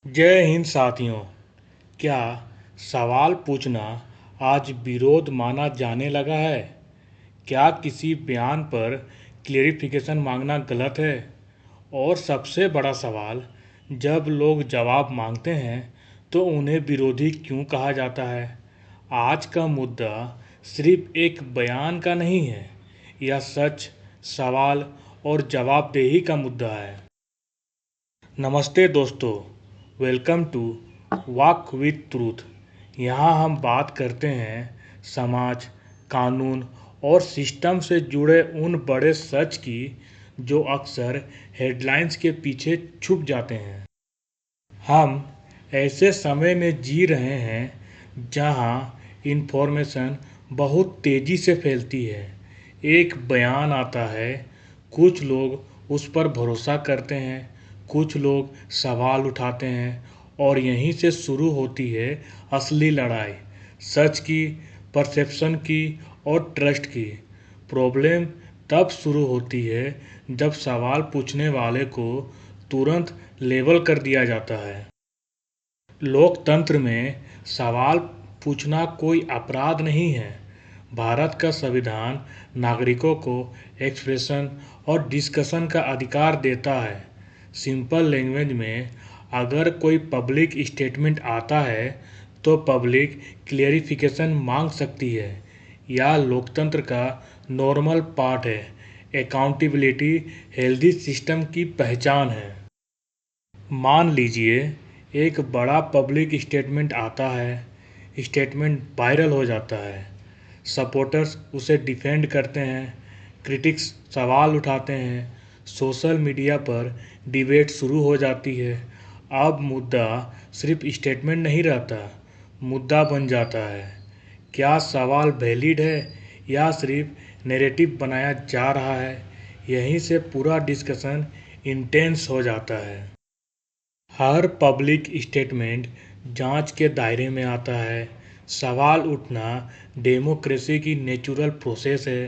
जय हिंद साथियों। क्या सवाल पूछना आज विरोध माना जाने लगा है? क्या किसी बयान पर क्लेरिफिकेशन मांगना गलत है? और सबसे बड़ा सवाल, जब लोग जवाब मांगते हैं तो उन्हें विरोधी क्यों कहा जाता है? आज का मुद्दा सिर्फ एक बयान का नहीं है, यह सच, सवाल और जवाबदेही का मुद्दा है। नमस्ते दोस्तों, welcome to walk with truth. यहाँ हम बात करते हैं समाज, कानून और सिस्टम से जुड़े उन बड़े सच की जो अक्सर हेडलाइंस के पीछे छुप जाते हैं। हम ऐसे समय में जी रहे हैं जहाँ इन्फॉर्मेशन बहुत तेज़ी से फैलती है। एक बयान आता है, कुछ लोग उस पर भरोसा करते हैं, कुछ लोग सवाल उठाते हैं और यहीं से शुरू होती है असली लड़ाई, सच की, परसेप्शन की और ट्रस्ट की। प्रॉब्लम तब शुरू होती है जब सवाल पूछने वाले को तुरंत लेबल कर दिया जाता है। लोकतंत्र में सवाल पूछना कोई अपराध नहीं है। भारत का संविधान नागरिकों को एक्सप्रेशन और डिस्कशन का अधिकार देता है। सिंपल लैंग्वेज में, अगर कोई पब्लिक स्टेटमेंट आता है तो पब्लिक क्लेरिफिकेशन मांग सकती है। यह लोकतंत्र का नॉर्मल पार्ट है। अकाउंटेबिलिटी हेल्दी सिस्टम की पहचान है। मान लीजिए एक बड़ा पब्लिक स्टेटमेंट आता है, स्टेटमेंट वायरल हो जाता है, सपोर्टर्स उसे डिफेंड करते हैं, क्रिटिक्स सवाल उठाते हैं, सोशल मीडिया पर डिबेट शुरू हो जाती है। अब मुद्दा सिर्फ स्टेटमेंट नहीं रहता, मुद्दा बन जाता है, क्या सवाल वैलिड है या सिर्फ नैरेटिव बनाया जा रहा है। यहीं से पूरा डिस्कशन इंटेंस हो जाता है। हर पब्लिक स्टेटमेंट जांच के दायरे में आता है। सवाल उठना डेमोक्रेसी की नेचुरल प्रोसेस है।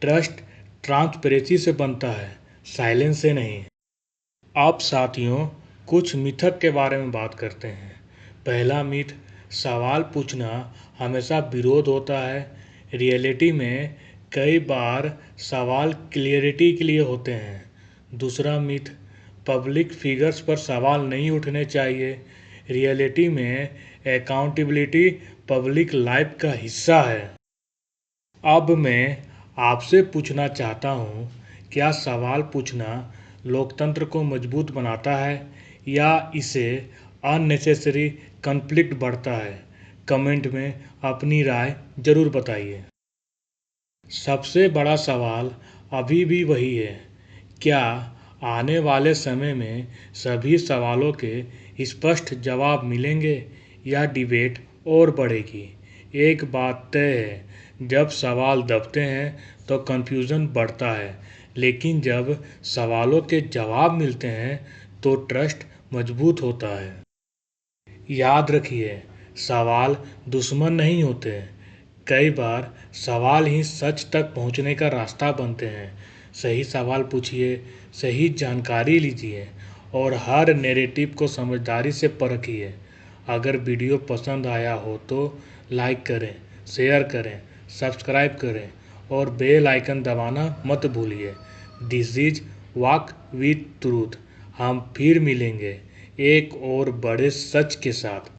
ट्रस्ट ट्रांसपेरेंसी से बनता है, साइलेंस से नहीं। अब साथियों, कुछ मिथक के बारे में बात करते हैं। पहला मिथ, सवाल पूछना हमेशा विरोध होता है। रियलिटी में कई बार सवाल क्लियरिटी के लिए होते हैं। दूसरा मिथ, पब्लिक फिगर्स पर सवाल नहीं उठने चाहिए। रियलिटी में अकाउंटेबिलिटी पब्लिक लाइफ का हिस्सा है। अब मैं आपसे पूछना चाहता हूँ, क्या सवाल पूछना लोकतंत्र को मजबूत बनाता है या इसे अननेसेसरी कॉन्फ्लिक्ट बढ़ता है? कमेंट में अपनी राय जरूर बताइए। सबसे बड़ा सवाल अभी भी वही है, क्या आने वाले समय में सभी सवालों के स्पष्ट जवाब मिलेंगे या डिबेट और बढ़ेगी? एक बात तय है, जब सवाल दबते हैं तो कन्फ्यूज़न बढ़ता है, लेकिन जब सवालों के जवाब मिलते हैं तो ट्रस्ट मजबूत होता है। याद रखिए, सवाल दुश्मन नहीं होते। कई बार सवाल ही सच तक पहुंचने का रास्ता बनते हैं। सही सवाल पूछिए, सही जानकारी लीजिए और हर नैरेटिव को समझदारी से परखिए। अगर वीडियो पसंद आया हो तो लाइक करें, शेयर करें, सब्सक्राइब करें और बेल आइकन दबाना मत भूलिए। This is walk with truth. हम फिर मिलेंगे एक और बड़े सच के साथ।